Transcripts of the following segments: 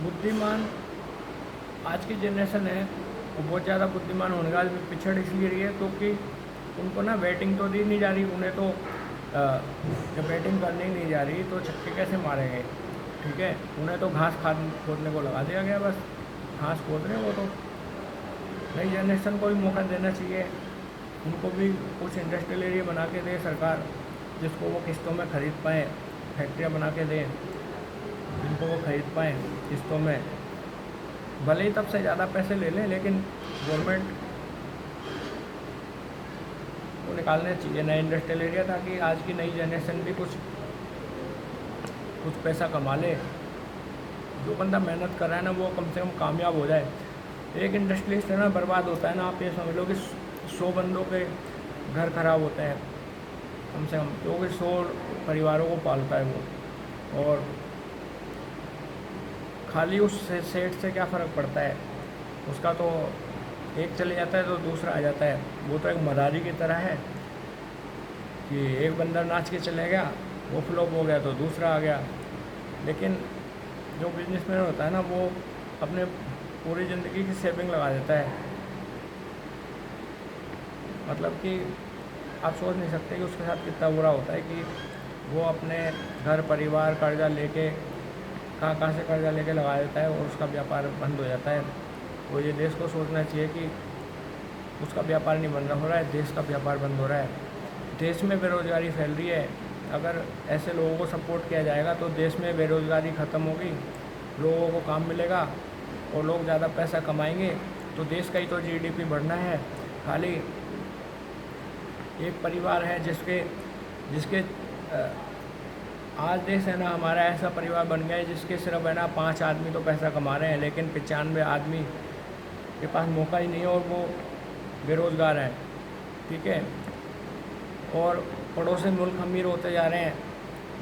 बुद्धिमान आज की जनरेशन है वो बहुत ज़्यादा बुद्धिमान होने का पिछड़ इसलिए रही है क्योंकि उनको ना बैटिंग तो दी नहीं जा रही, उन्हें तो जब बैटिंग करनी नहीं जा रही तो छक्के कैसे मारेंगे। ठीक है, उन्हें तो घास खाद खोदने को लगा दिया गया, बस घास खोद रहे हैं वो तो। नई जनरेशन को भी मौका देना चाहिए, उनको भी कुछ इंडस्ट्रियल एरिया बना के दे सरकार, जिसको वो किस्तों में ख़रीद पाएँ, फैक्ट्रियाँ बना के दें जिनको वो ख़रीद पाएँ किस्तों में। भले ही तब से ज़्यादा पैसे ले लें, लेकिन गवर्नमेंट को निकालने चाहिए नए इंडस्ट्रियल एरिया, ताकि आज की नई जनरेशन भी कुछ कुछ पैसा कमा ले। जो बंदा मेहनत कर रहा है ना वो कम से कम कामयाब हो जाए। एक इंडस्ट्रियलिस्ट है ना बर्बाद होता है ना, आप ये समझ लो कि 100 बंदों के घर खराब होते हैं कम से कम, क्योंकि 100 परिवारों को पालता है वो। और खाली उस सेठ से क्या फ़र्क पड़ता है, उसका तो एक चले जाता है तो दूसरा आ जाता है। वो तो एक मदारी की तरह है कि एक बंदा नाच के चले गया, वो फ्लॉप हो गया तो दूसरा आ गया। लेकिन जो बिजनेसमैन होता है ना वो अपने पूरी ज़िंदगी की सेविंग लगा देता है। मतलब कि आप सोच नहीं सकते कि उसके साथ कितना बुरा होता है कि वो अपने घर परिवार कर्जा लेके कहाँ कहाँ से कर्जा लेके लगा देता है और उसका व्यापार बंद हो जाता है। तो ये देश को सोचना चाहिए कि उसका व्यापार नहीं बंद हो रहा है, देश का व्यापार बंद हो रहा है। देश में बेरोज़गारी फैल रही है, अगर ऐसे लोगों को सपोर्ट किया जाएगा तो देश में बेरोज़गारी ख़त्म होगी, लोगों को काम मिलेगा और लोग ज़्यादा पैसा कमाएंगे तो देश का ही तो जीडीपी बढ़ना है। खाली एक परिवार है जिसके जिसके आज देश है ना हमारा ऐसा परिवार बन गया है जिसके सिर्फ है ना 5 आदमी तो पैसा कमा रहे हैं, लेकिन 95 आदमी के पास मौका ही नहीं है और वो बेरोज़गार हैं। ठीक है, और पड़ोसी मुल्क अमीर होते जा रहे हैं।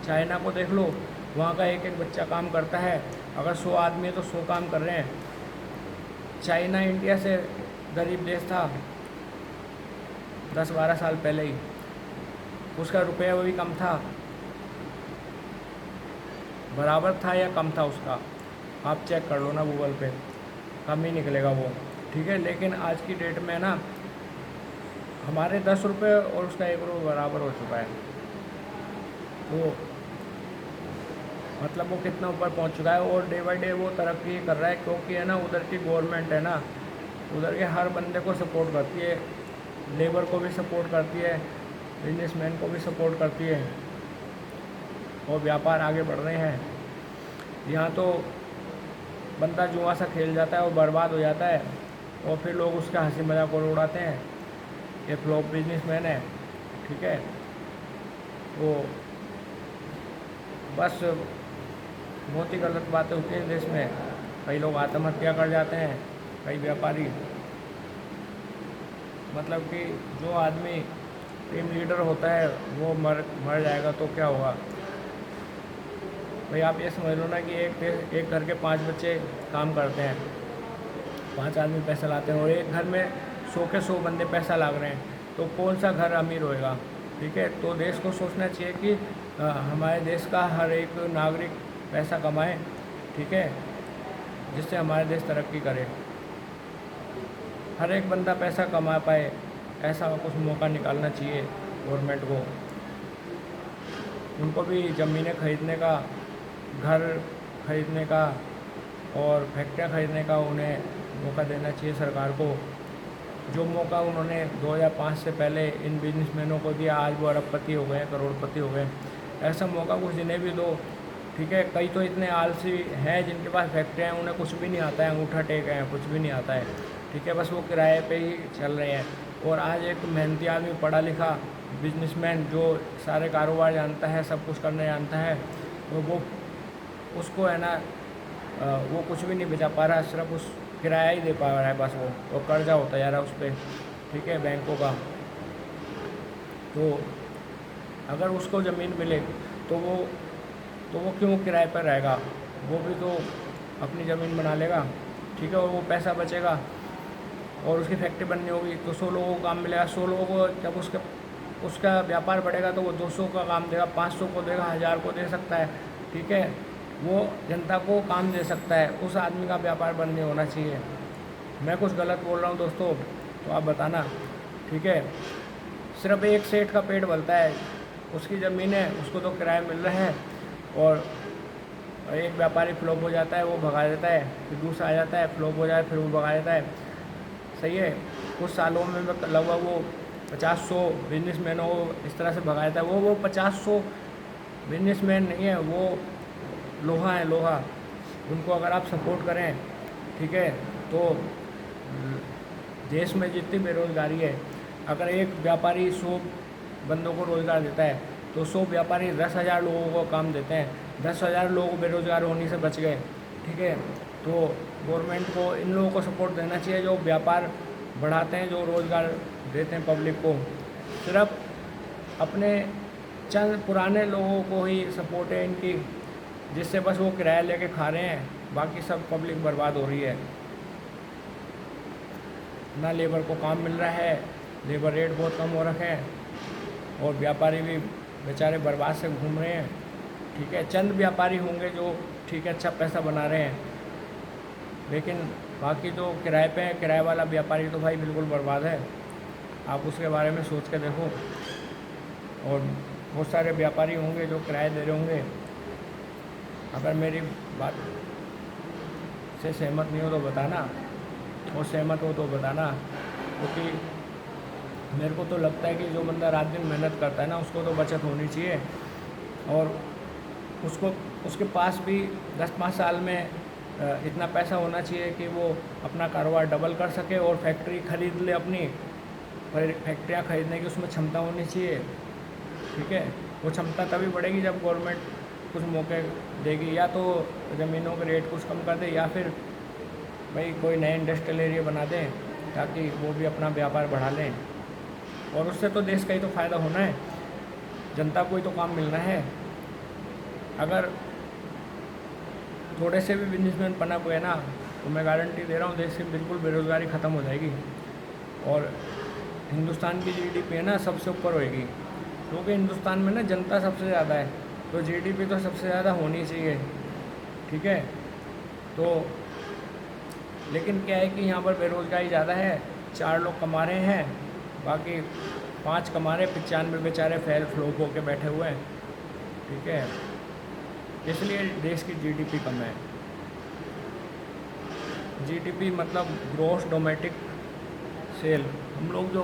चाइना को देख लो, वहाँ का एक एक बच्चा काम करता है, अगर 100 आदमी है तो 100 काम कर रहे हैं। चाइना इंडिया से गरीब देश था 10-12 साल पहले ही, उसका रुपया भी कम था, बराबर था या कम था उसका, आप चेक कर लो ना गूगल पे, कम ही निकलेगा वो। ठीक है, लेकिन आज की डेट में ना हमारे 10 रुपये और उसका 1 रुपये बराबर हो चुका है। तो मतलब वो कितना ऊपर पहुंच चुका है और डे बाई डे वो तरक्की कर रहा है, क्योंकि है ना उधर की गवर्नमेंट है ना उधर के हर बंदे को सपोर्ट करती है, लेबर को भी सपोर्ट करती है, बिजनेसमैन को भी सपोर्ट करती है और व्यापार आगे बढ़ रहे हैं। यहाँ तो बंदा जुआ सा खेल जाता है और बर्बाद हो जाता है और फिर लोग उसका हंसी मजाक और उड़ाते हैं, ये फ्लॉप बिजनेसमैन है। ठीक है, वो बस बहुत ही गलत बातें होती हैं देश में। कई लोग आत्महत्या कर जाते हैं, कई व्यापारी। मतलब कि जो आदमी टीम लीडर होता है वो मर जाएगा तो क्या होगा भाई। आप ये समझ लो ना कि एक घर के 5 बच्चे काम करते हैं, 5 आदमी पैसा लाते हैं और एक घर में 100 के 100 बंदे पैसा लाग रहे हैं, तो कौन सा घर अमीर होएगा। ठीक है, तो देश को सोचना चाहिए कि हमारे देश का हर एक नागरिक पैसा कमाए। ठीक है, जिससे हमारा देश तरक्की करे, हर एक बंदा पैसा कमा पाए, ऐसा कुछ मौका निकालना चाहिए गवर्नमेंट को। उनको भी ज़मीनें खरीदने का, घर खरीदने का और फैक्ट्रियाँ खरीदने का उन्हें मौका देना चाहिए सरकार को। जो मौका उन्होंने 2005 से पहले इन बिजनेसमैनों को दिया, आज वो अरबपति हो गए, करोड़पति हो गए। ऐसा मौका कुछ जिन्हें भी दो। ठीक है, कई तो इतने आलसी हैं जिनके पास फैक्ट्रियाँ हैं, उन्हें कुछ भी नहीं आता है, अंगूठा टेक हैं, कुछ भी नहीं आता है। ठीक है, बस वो किराए पे ही चल रहे हैं। और आज एक मेहनती आदमी, पढ़ा लिखा बिजनेसमैन जो सारे कारोबार जानता है, सब कुछ करने जानता है, तो वो उसको है ना वो कुछ भी नहीं बचा पा रहा, सिर्फ उस किराया ही दे पा रहा है बस वो, और कर्जा होता जा रहा है उस पर। ठीक है, बैंकों का। तो अगर उसको ज़मीन मिले तो वो क्यों किराए पर रहेगा, वो भी तो अपनी ज़मीन बना लेगा। ठीक है, और वो पैसा बचेगा और उसकी फैक्ट्री बननी होगी तो 100 लोगों को काम मिलेगा। 100 लोगों को जब उसका व्यापार बढ़ेगा तो वो 200 का काम देगा, 500 को देगा, 1000 को दे सकता है। ठीक है, वो जनता को काम दे सकता है, उस आदमी का व्यापार बंद नहीं होना चाहिए। मैं कुछ गलत बोल रहा हूँ दोस्तों तो आप बताना, ठीक है। सिर्फ एक सेठ का पेट भरता है, उसकी ज़मीन है, उसको तो किराया मिल रहा है, और एक व्यापारी फ्लॉप हो जाता है, वो भगा देता है, फिर दूसरा आ जाता है, फ्लॉप हो जाए, फिर वो भगा देता है। सही है, कुछ सालों में लगभग वो 50-100 बिजनेसमैनों को इस तरह से भगा देता है। वो 50-100 बिजनेसमैन नहीं है, वो लोहा है, लोहा। उनको अगर आप सपोर्ट करें, ठीक है, तो देश में जितनी बेरोज़गारी है, अगर एक व्यापारी 100 बंदों को रोज़गार देता है तो 100 व्यापारी 10,000 लोगों को काम देते हैं, 10,000 लोग बेरोज़गार होने से बच गए, ठीक है। तो गवर्नमेंट को इन लोगों को सपोर्ट देना चाहिए जो व्यापार बढ़ाते हैं, जो रोज़गार देते हैं पब्लिक को। सिर्फ अपने चंद पुराने लोगों को ही सपोर्ट है इनकी, जिससे बस वो किराया लेके खा रहे हैं, बाकी सब पब्लिक बर्बाद हो रही है। ना लेबर को काम मिल रहा है, लेबर रेट बहुत कम हो रखे हैं, और व्यापारी भी बेचारे बर्बाद से घूम रहे हैं, ठीक है। चंद व्यापारी होंगे जो ठीक है अच्छा पैसा बना रहे हैं, लेकिन बाकी तो किराए पे है। किराए वाला व्यापारी तो भाई बिल्कुल बर्बाद है, आप उसके बारे में सोच के देखो। और बहुत सारे व्यापारी होंगे जो किराए दे रहे होंगे। अगर मेरी बात से सहमत नहीं हो तो बताना, और सहमत हो तो बताना, क्योंकि मेरे को तो लगता है कि जो बंदा रात दिन मेहनत करता है ना, उसको तो बचत होनी चाहिए, और उसको उसके पास भी 10-5 साल में इतना पैसा होना चाहिए कि वो अपना कारोबार डबल कर सके और फैक्ट्री खरीद ले अपनी। फैक्ट्रियाँ खरीदने की उसमें क्षमता होनी चाहिए, ठीक है। वो क्षमता तभी बढ़ेगी जब गवर्नमेंट कुछ मौके देगी, या तो ज़मीनों के रेट कुछ कम कर दे, या फिर भाई कोई नए इंडस्ट्रियल एरिया बना दें ताकि वो भी अपना व्यापार बढ़ा लें। और उससे तो देश का ही तो फ़ायदा होना है, जनता को ही तो काम मिलना है। अगर थोड़े से भी बिजनेसमैन पनप हुए ना, तो मैं गारंटी दे रहा हूँ देश की बिल्कुल बेरोज़गारी ख़त्म हो जाएगी, और हिंदुस्तान की जीडीपी है ना सबसे ऊपर होएगी, क्योंकि हिंदुस्तान में ना जनता सबसे ज़्यादा है, तो जीडीपी तो सबसे ज़्यादा होनी चाहिए, ठीक है। तो लेकिन क्या है कि यहाँ पर बेरोज़गारी ज़्यादा है, 4 लोग कमा रहे हैं, बाकी 5 कमा रहे, 95 बेचारे फेल फ्लॉप होके बैठे हुए हैं, ठीक है। इसलिए देश की जीडीपी कम है। जीडीपी मतलब ग्रॉस डोमेस्टिक सेल, हम लोग जो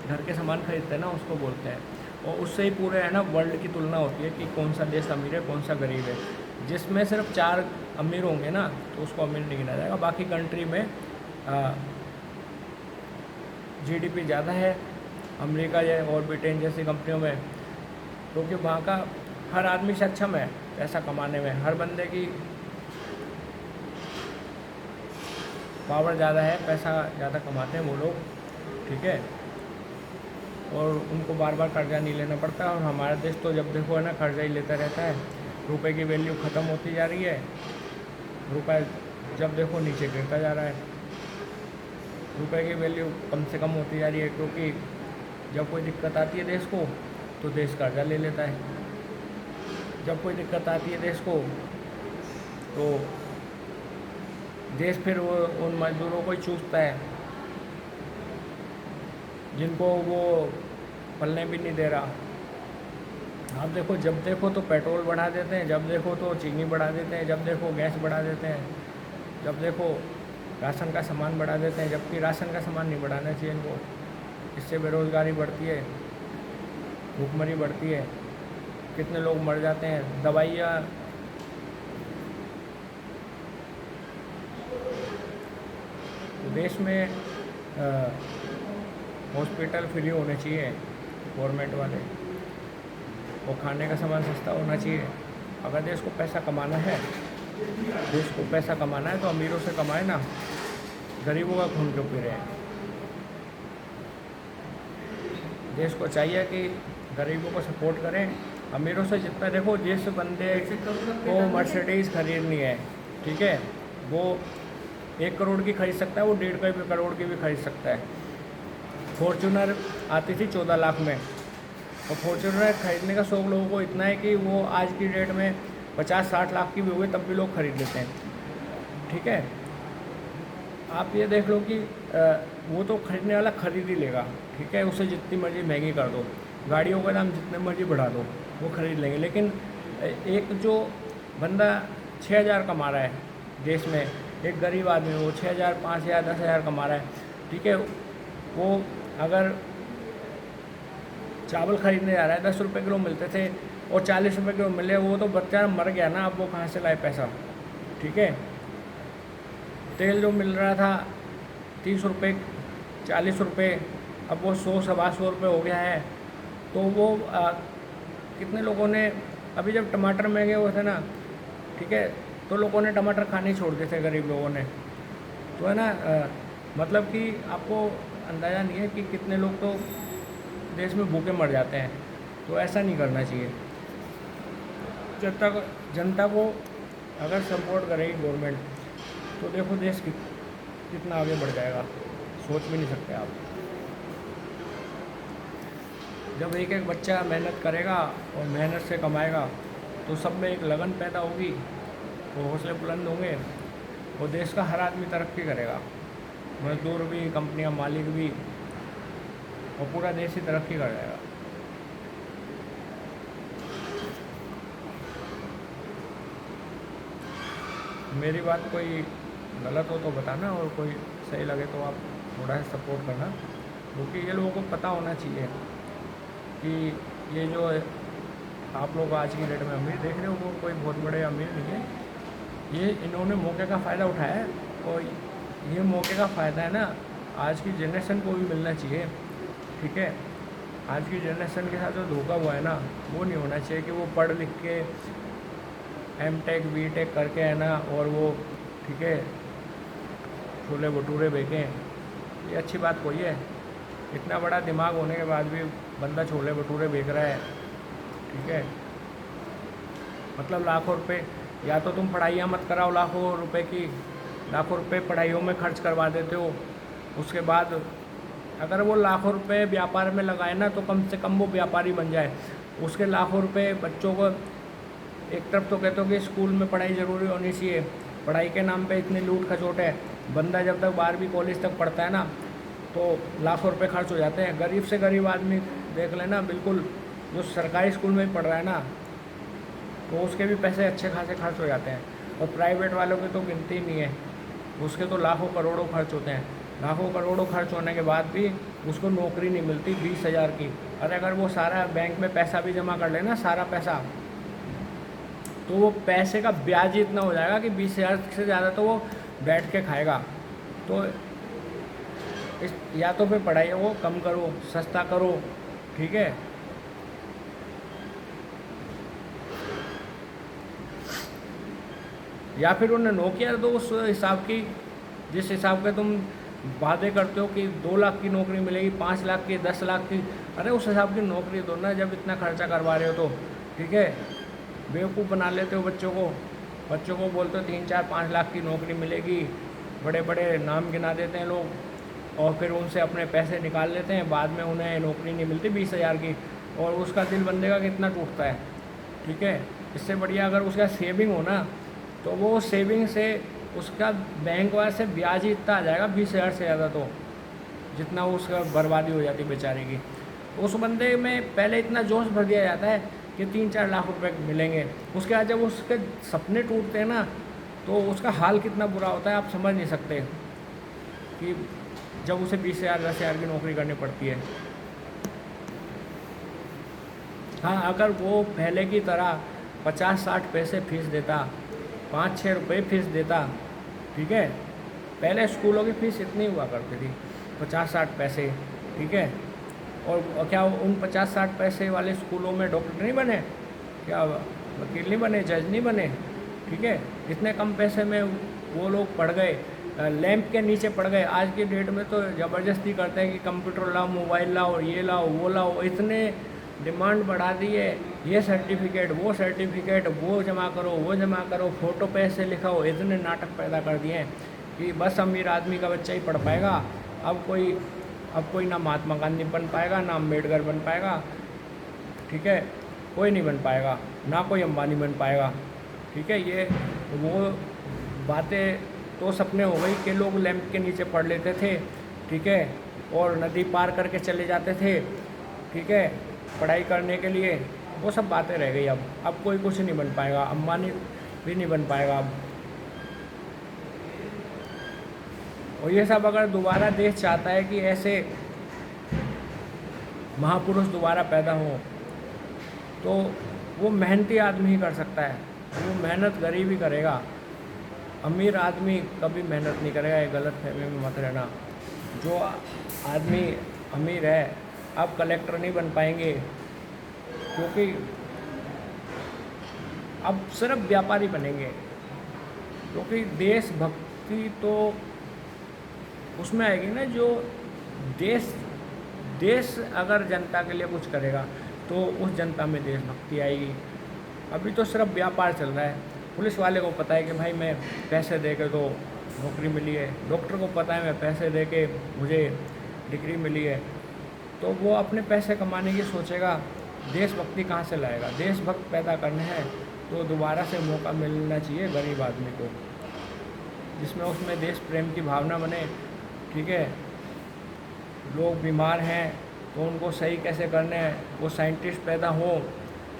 घर के सामान खरीदते हैं ना उसको बोलते हैं, और उससे ही पूरे है ना वर्ल्ड की तुलना होती है कि कौन सा देश अमीर है कौन सा गरीब है। जिसमें सिर्फ 4 अमीर होंगे ना तो उसको अमीर नहीं गिना जाएगा। बाकी कंट्री में जीडीपी ज़्यादा है, अमेरिका और ब्रिटेन जैसी कंपनियों में, क्योंकि वहाँ का हर आदमी सक्षम है पैसा कमाने में, हर बंदे की पावर ज़्यादा है, पैसा ज़्यादा कमाते हैं वो लोग, ठीक है। और उनको बार बार कर्जा नहीं लेना पड़ता। और हमारा देश तो जब देखो है ना कर्जा ही लेता रहता है, रुपए की वैल्यू ख़त्म होती जा रही है, रुपए जब देखो नीचे गिरता जा रहा है, रुपए की वैल्यू कम से कम होती जा रही है, क्योंकि जब कोई दिक्कत आती है देश को तो देश कर्जा ले लेता है। जब कोई दिक्कत आती है देश को तो देश फिर वो उन मजदूरों को ही चूसता है जिनको वो पलने भी नहीं दे रहा। आप देखो जब देखो तो पेट्रोल बढ़ा देते हैं, जब देखो तो चीनी बढ़ा देते हैं, जब देखो गैस बढ़ा देते हैं, जब देखो राशन का सामान बढ़ा देते हैं, जबकि राशन का सामान नहीं बढ़ाना चाहिए इनको। इससे बेरोज़गारी बढ़ती है, भूखमरी बढ़ती है, कितने लोग मर जाते हैं। दवाइयाँ देश में हॉस्पिटल फ्री होने चाहिए गवर्नमेंट वाले, और खाने का सामान सस्ता होना चाहिए। अगर देश को पैसा कमाना है, देश को पैसा कमाना है तो अमीरों से कमाए ना, गरीबों का खून क्यों पी रहे हैं। देश को चाहिए कि गरीबों को सपोर्ट करें, अमीरों से जितना देखो जिस बंदे को मर्सिडीज़ खरीदनी है, ठीक है, वो 1 करोड़ की खरीद सकता है, वो 1.5 करोड़ की भी खरीद सकता है। फॉर्च्यूनर आती थी 14 लाख में, और फॉर्च्यूनर खरीदने का शौक लोगों को इतना है कि वो आज की डेट में 50-60 लाख की भी होगी तब भी लोग खरीद लेते हैं। ठीक है, आप ये देख लो कि वो तो खरीदने वाला खरीद ही लेगा। ठीक है, उसे जितनी मर्जी महंगी कर दो, गाड़ियों का दाम जितने मर्जी बढ़ा दो, वो खरीद लेंगे। लेकिन एक जो बंदा 6,000 कमा रहा है देश में, एक गरीब आदमी वो 6,000, 5,000, 10,000 कमा रहा है। ठीक है, वो अगर चावल खरीदने जा रहा है, 10 रुपये किलो मिलते थे और 40 रुपये किलो मिले, वो तो बेचारा मर गया ना, अब वो कहाँ से लाए पैसा। ठीक है, तेल जो मिल रहा था 30 रुपये, 40 रुपये, अब वो 100-125 रुपये हो गया है। तो वो कितने लोगों ने, अभी जब टमाटर महंगे हुए थे ना, ठीक है, तो लोगों ने टमाटर खाने ही छोड़ दिए थे, गरीब लोगों ने। तो है ना, मतलब कि आपको अंदाज़ा नहीं है कि कितने लोग तो देश में भूखे मर जाते हैं। तो ऐसा नहीं करना चाहिए। जब तक जनता को अगर सपोर्ट करेगी गवर्नमेंट, तो देखो देश कितना आगे बढ़ जाएगा, सोच भी नहीं सकते आप। जब एक एक बच्चा मेहनत करेगा और मेहनत से कमाएगा, तो सब में एक लगन पैदा होगी, वो हौसले बुलंद होंगे और देश का हर आदमी तरक्की करेगा, मजदूर भी, कंपनियां मालिक भी, और पूरा देश ही तरक्की कर जाएगा। मेरी बात कोई गलत हो तो बताना, और कोई सही लगे तो आप थोड़ा सा सपोर्ट करना, क्योंकि ये लोगों को पता होना चाहिए कि ये जो आप लोग आज की डेट में अमीर देख रहे हो, वो कोई बहुत बड़े अमीर नहीं है। ये इन्होंने मौके का फ़ायदा उठाया है, और ये मौके का फ़ायदा है ना, आज की जनरेशन को भी मिलना चाहिए। ठीक है, आज की जनरेशन के साथ जो धोखा हुआ है ना, वो नहीं होना चाहिए कि वो पढ़ लिख के M.Tech B.Tech करके है ना, और वो ठीक है छोले भटूरे बेचें। ये अच्छी बात कोई है? इतना बड़ा दिमाग होने के बाद भी बंदा छोले भटूरे बेच रहा है। ठीक है, मतलब लाखों रुपए, या तो तुम पढ़ाइयाँ मत कराओ लाखों रुपए की, लाखों रुपए पढ़ाइयों में खर्च करवा देते हो, उसके बाद अगर वो लाखों रुपए व्यापार में लगाए ना, तो कम से कम वो व्यापारी बन जाए। उसके लाखों रुपए बच्चों को, एक तरफ तो कहते हो कि स्कूल में पढ़ाई ज़रूरी होनी चाहिए, पढ़ाई के नाम पे इतनी लूट खचोट है। बंदा जब तक 12वीं कॉलेज तक पढ़ता है ना, तो लाखों रुपए खर्च हो जाते हैं। गरीब से गरीब आदमी देख लेना, बिल्कुल जो सरकारी स्कूल में ही पढ़ रहा है ना, तो उसके भी पैसे अच्छे खासे खर्च हो जाते हैं। और प्राइवेट वालों की तो गिनती नहीं है, उसके तो लाखों करोड़ों खर्च होते हैं। लाखों करोड़ों खर्च होने के बाद भी उसको नौकरी नहीं मिलती 20,000 की। और अगर वो सारा बैंक में पैसा भी जमा कर लेना, सारा पैसा, तो वो पैसे का ब्याज ही इतना हो जाएगा कि 20,000 से ज़्यादा तो वो बैठ के खाएगा। तो या तो फिर पढ़ाई वो कम करो, सस्ता करो। ठीक है, या फिर उन्हें नौकरियाँ दो उस हिसाब की, जिस हिसाब के तुम वादे करते हो कि 2 लाख की नौकरी मिलेगी, 5 लाख की, 10 लाख की। अरे उस हिसाब की नौकरी दो ना, जब इतना खर्चा करवा रहे हो तो। ठीक है, बेवकूफ़ बना लेते हो बच्चों को, बच्चों को बोलते हो 3, 4, 5 लाख की नौकरी मिलेगी, बड़े बड़े नाम गिना देते हैं लोग, और फिर उनसे अपने पैसे निकाल लेते हैं। बाद में उन्हें नौकरी नहीं मिलती 20,000 की, और उसका दिल बंदे का कितना टूटता है। ठीक है, इससे बढ़िया अगर उसका सेविंग हो ना, तो वो सेविंग से उसका बैंक वाले से ब्याज ही इतना आ जाएगा 20,000 से ज़्यादा, तो जितना वो उसका बर्बादी हो जाती बेचारे की। उस बंदे में पहले इतना जोश भर दिया जाता है कि 3-4 लाख रुपए मिलेंगे, उसके बाद जब उसके सपने टूटते हैं ना, तो उसका हाल कितना बुरा होता है आप समझ नहीं सकते, कि जब उसे 20,000 10,000 की नौकरी करनी पड़ती है। हाँ, अगर वो पहले की तरह 50-60 पैसे फीस देता, 5-6 रुपये फीस देता। ठीक है, पहले स्कूलों की फ़ीस इतनी हुआ करती थी, 50-60 पैसे। ठीक है, और क्या उन 50-60 पैसे वाले स्कूलों में डॉक्टर नहीं बने, क्या वकील नहीं बने, जज नहीं बने? ठीक है, इतने कम पैसे में वो लोग पढ़ गए, लैंप के नीचे पढ़ गए। आज की डेट में तो ज़बरदस्ती करते हैं कि कंप्यूटर लाओ, मोबाइल लाओ, ये लाओ, वो लाओ, इतने डिमांड बढ़ा दी है, ये सर्टिफिकेट, वो जमा करो, वो जमा करो, फ़ोटो पे से लिखाओ, इतने नाटक पैदा कर दिए हैं कि बस अमीर आदमी का बच्चा ही पढ़ पाएगा। अब कोई ना महात्मा गांधी बन पाएगा, ना अम्बेडकर बन पाएगा। ठीक है, कोई नहीं बन पाएगा, ना कोई अंबानी बन पाएगा। ठीक है। ये वो बातें तो सपने हो गई कि लोग लैंप के नीचे पढ़ लेते थे, ठीक है, और नदी पार करके चले जाते थे, ठीक है, पढ़ाई करने के लिए। वो सब बातें रह गई। अब कोई कुछ नहीं बन पाएगा, अंबानी भी नहीं बन पाएगा अब। और ये सब अगर दोबारा देश चाहता है कि ऐसे महापुरुष दोबारा पैदा हो, तो वो मेहनती आदमी ही कर सकता है। वो मेहनत गरीब ही करेगा, अमीर आदमी कभी मेहनत नहीं करेगा। ये गलत फहमी में मत रहना। जो आदमी अमीर है, अब कलेक्टर नहीं बन पाएंगे, क्योंकि अब सिर्फ व्यापारी बनेंगे। क्योंकि देशभक्ति तो उसमें आएगी ना, जो देश अगर जनता के लिए कुछ करेगा तो उस जनता में देशभक्ति आएगी। अभी तो सिर्फ व्यापार चल रहा है। पुलिस वाले को पता है कि भाई मैं पैसे दे के तो नौकरी मिली है, डॉक्टर को पता है मैं पैसे दे के मुझे डिग्री मिली है, तो वो अपने पैसे कमाने की सोचेगा। देशभक्ति कहाँ से लाएगा? देशभक्त पैदा करने हैं तो दोबारा से मौका मिलना चाहिए गरीब आदमी को, जिसमें उसमें देश प्रेम की भावना बने, ठीक है। लोग बीमार हैं तो उनको सही कैसे करने हैं, वो साइंटिस्ट पैदा हों,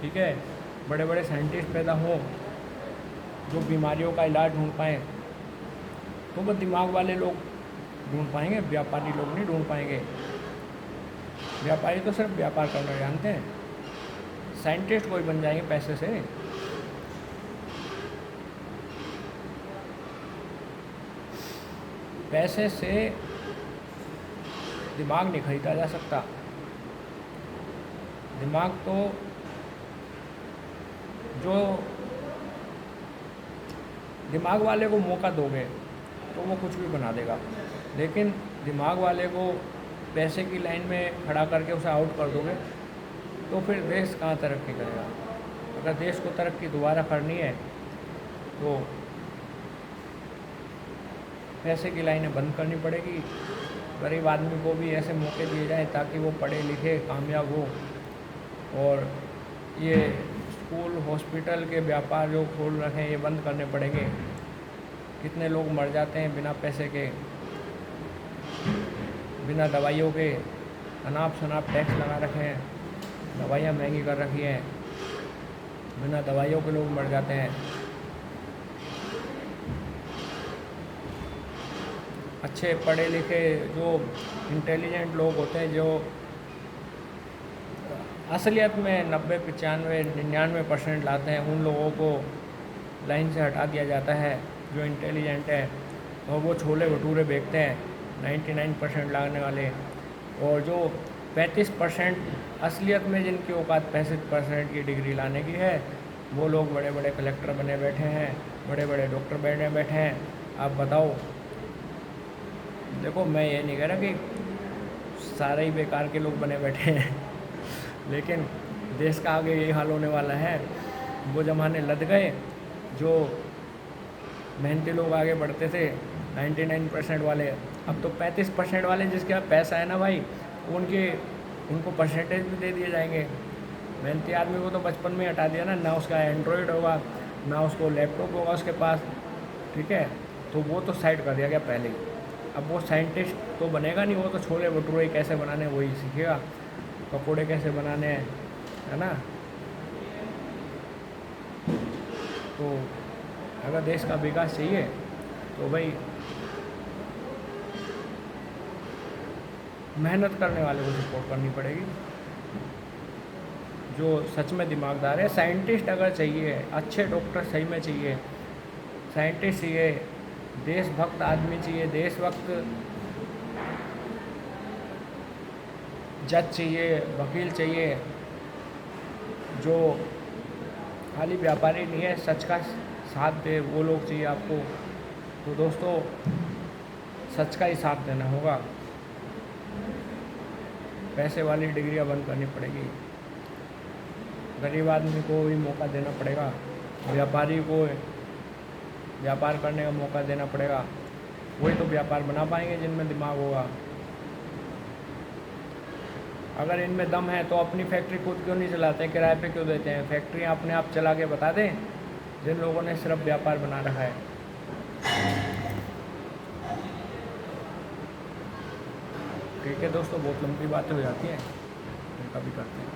ठीक है, बड़े बड़े साइंटिस्ट पैदा हों जो बीमारियों का इलाज ढूंढ पाएँ। तो वो दिमाग वाले लोग ढूंढ पाएंगे, व्यापारी लोग नहीं ढूंढ पाएंगे। व्यापारी तो सिर्फ व्यापार करना जानते हैं, साइंटिस्ट कोई बन जाएंगे पैसे से। पैसे से दिमाग नहीं खरीदा जा सकता। दिमाग तो जो दिमाग वाले को मौका दोगे तो वो कुछ भी बना देगा, लेकिन दिमाग वाले को पैसे की लाइन में खड़ा करके उसे आउट कर दोगे तो फिर देश कहाँ तरक्की करेगा। अगर देश को तरक्की दोबारा करनी है तो पैसे की लाइनें बंद करनी पड़ेगी। गरीब आदमी को भी ऐसे मौके दिए जाएं ताकि वो पढ़े लिखे कामयाब हो। और ये स्कूल हॉस्पिटल के व्यापार जो खोल रखे हैं ये बंद करने पड़ेंगे। कितने लोग मर जाते हैं बिना पैसे के, बिना दवाइयों के। अनाप शनाप टैक्स लगा रखे हैं, दवाइयाँ महंगी कर रखी हैं, बिना दवाइयों के लोग मर जाते हैं। अच्छे पढ़े लिखे जो इंटेलिजेंट लोग होते हैं, जो असलियत में 90, 95, 99% लाते हैं, उन लोगों को लाइन से हटा दिया जाता है। जो इंटेलिजेंट है और वो छोले भटूरे बेचते हैं 99% लाने वाले, और जो 35% असलियत में जिनकी औकात 65% की डिग्री लाने की है, वो लोग बड़े बड़े कलेक्टर बने बैठे हैं, बड़े बड़े डॉक्टर बने बैठे हैं। आप बताओ। देखो, मैं ये नहीं कह रहा कि सारे ही बेकार के लोग बने बैठे हैं, लेकिन देश का आगे यही हाल होने वाला है। वो ज़माने लद गए, जो मेहनती लोग आगे बढ़ते थे 99% वाले, अब तो 35% वाले जिसके पास पैसा है ना भाई, उनको परसेंटेज भी दे दिए जाएंगे। मेहनती आदमी को तो बचपन में हटा दिया ना उसका एंड्रॉयड होगा, ना उसको लैपटॉप होगा उसके पास, ठीक है, तो वो तो साइड कर दिया गया पहले ही। अब वो साइंटिस्ट तो बनेगा नहीं, वो तो छोले भटूरे कैसे बनाने वही सीखेगा, पकोड़े कैसे बनाने हैं, है ना। तो अगर देश का विकास चाहिए तो भाई मेहनत करने वाले को सपोर्ट करनी पड़ेगी, जो सच में दिमागदार है। साइंटिस्ट अगर चाहिए, अच्छे डॉक्टर सही में चाहिए, साइंटिस्ट चाहिए, देशभक्त आदमी चाहिए, देशभक्त जज चाहिए, वकील चाहिए, जो खाली व्यापारी नहीं है, सच का साथ दे, वो लोग चाहिए आपको। तो दोस्तों, सच का ही साथ देना होगा। पैसे वाली डिग्रियां बंद करनी पड़ेगी, गरीब आदमी को भी मौका देना पड़ेगा, व्यापारी को व्यापार करने का मौका देना पड़ेगा। वही तो व्यापार बना पाएंगे जिनमें दिमाग होगा। अगर इनमें दम है तो अपनी फैक्ट्री खुद क्यों नहीं चलाते, किराए पे क्यों देते हैं? फैक्ट्री अपने आप चला के बता दें जिन लोगों ने सिर्फ व्यापार बना रखा है। ठीक है दोस्तों, बहुत लंबी बातें हो जाती हैं, इनका भी करते हैं।